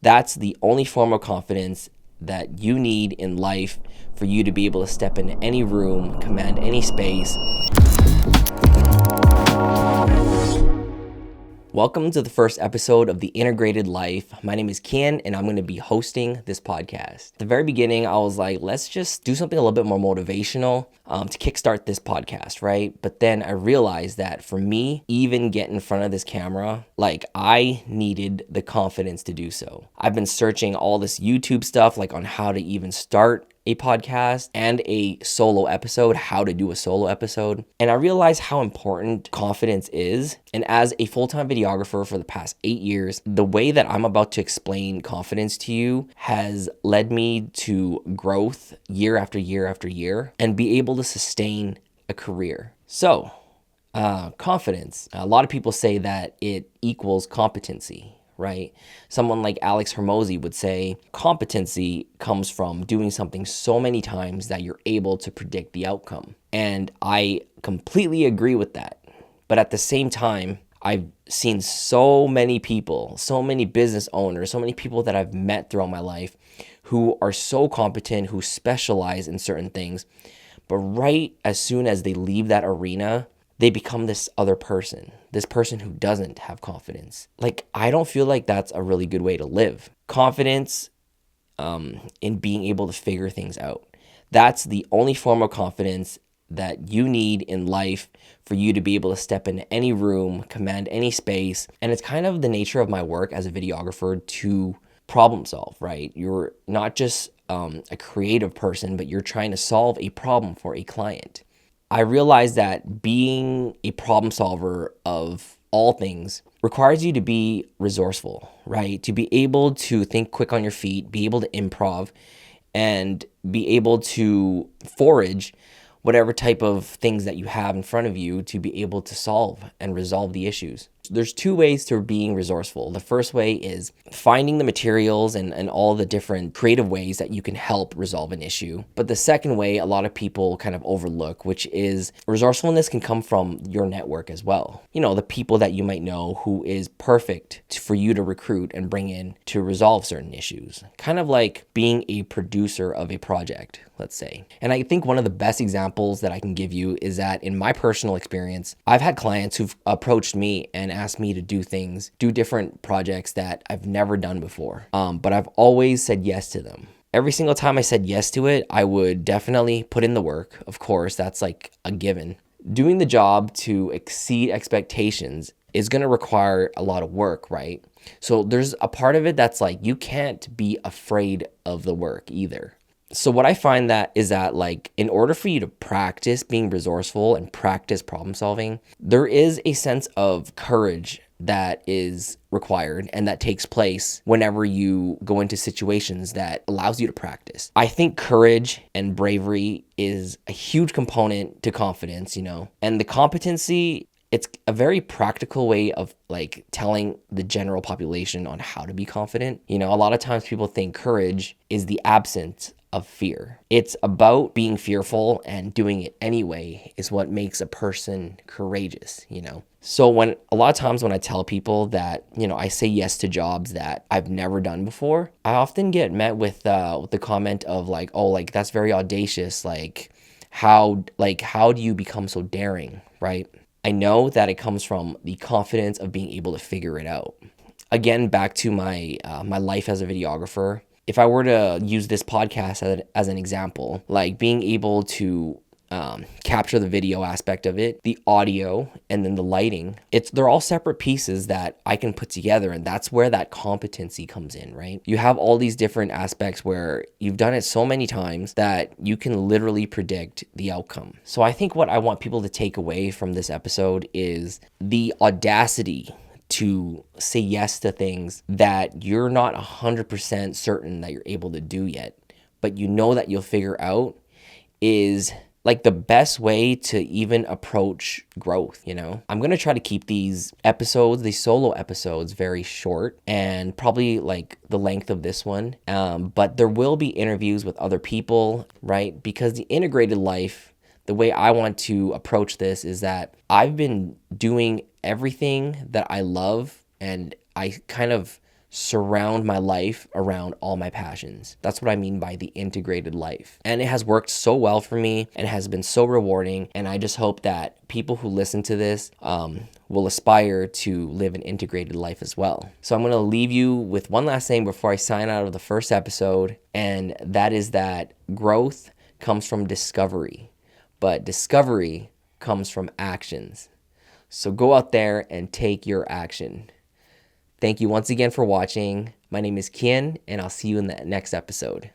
That's the only form of confidence that you need in life for you to be able to step into any room, command any space. Welcome to the first episode of The Integrated Life. My name is Kian, and I'm going to be hosting this podcast. At the very beginning, I was like, let's just do something a little bit more motivational to kickstart this podcast, right? But then I realized that for me, even get in front of this camera, I needed the confidence to do so. I've been searching all this YouTube stuff, on how to even start a podcast and a solo episode, how to do a solo episode. And I realized how important confidence is. And as a full-time videographer for the past 8 years, the way that I'm about to explain confidence to you has led me to growth year after year after year and be able to sustain a career. So, confidence. A lot of people say that it equals competency, right? Someone like Alex Hermosi would say competency comes from doing something so many times that you're able to predict the outcome. And I completely agree with that. But at the same time, I've seen so many people, so many business owners, so many people that I've met throughout my life who are so competent, who specialize in certain things. But right as soon as they leave that arena, they become this other person, this person who doesn't have confidence. I don't feel like that's a really good way to live. Confidence in being able to figure things out. That's the only form of confidence that you need in life for you to be able to step into any room, command any space. And it's kind of the nature of my work as a videographer to problem solve, right? You're not just a creative person, but you're trying to solve a problem for a client. I realized that being a problem solver of all things requires you to be resourceful, right? To be able to think quick on your feet, be able to improv, and be able to forage whatever type of things that you have in front of you to be able to solve and resolve the issues. There's two ways to being resourceful. The first way is finding the materials and all the different creative ways that you can help resolve an issue. But the second way, a lot of people kind of overlook, which is resourcefulness can come from your network as well. You know, the people that you might know who is perfect for you to recruit and bring in to resolve certain issues. Kind of like being a producer of a project, let's say. And I think one of the best examples that I can give you is that in my personal experience, I've had clients who've approached me and asked me to do different projects that I've never done before. But I've always said yes to them. Every single time I said yes to it, I would definitely put in the work. Of course, that's like a given. Doing the job to exceed expectations is going to require a lot of work, right? So there's a part of it that's like, you can't be afraid of the work either. So what I find that is that in order for you to practice being resourceful and practice problem solving, there is a sense of courage that is required and that takes place whenever you go into situations that allows you to practice. I think courage and bravery is a huge component to confidence, and the competency, it's a very practical way of telling the general population on how to be confident. A lot of times people think courage is the absence of fear. It's about being fearful and doing it anyway is what makes a person courageous, So a lot of times when I tell people that, I say yes to jobs that I've never done before, I often get met with the comment of that's very audacious. How do you become so daring, right? I know that it comes from the confidence of being able to figure it out. Again, back to my life as a videographer. If I were to use this podcast as an example, being able to capture the video aspect of it, the audio, and then the lighting, they're all separate pieces that I can put together, and that's where that competency comes in, right? You have all these different aspects where you've done it so many times that you can literally predict the outcome. So I think what I want people to take away from this episode is the audacity to say yes to things that you're not 100% certain that you're able to do yet, but you know that you'll figure out is the best way to even approach growth, I'm going to try to keep these solo episodes very short and probably the length of this one. But there will be interviews with other people, right? Because the integrated life, the way I want to approach this is that I've been doing everything that I love and I kind of surround my life around all my passions. That's what I mean by the integrated life. And it has worked so well for me and has been so rewarding. And I just hope that people who listen to this will aspire to live an integrated life as well. So I'm going to leave you with one last thing before I sign out of the first episode. And that is that growth comes from discovery, but discovery comes from actions. So go out there and take your action. Thank you once again for watching. My name is Kian, and I'll see you in the next episode.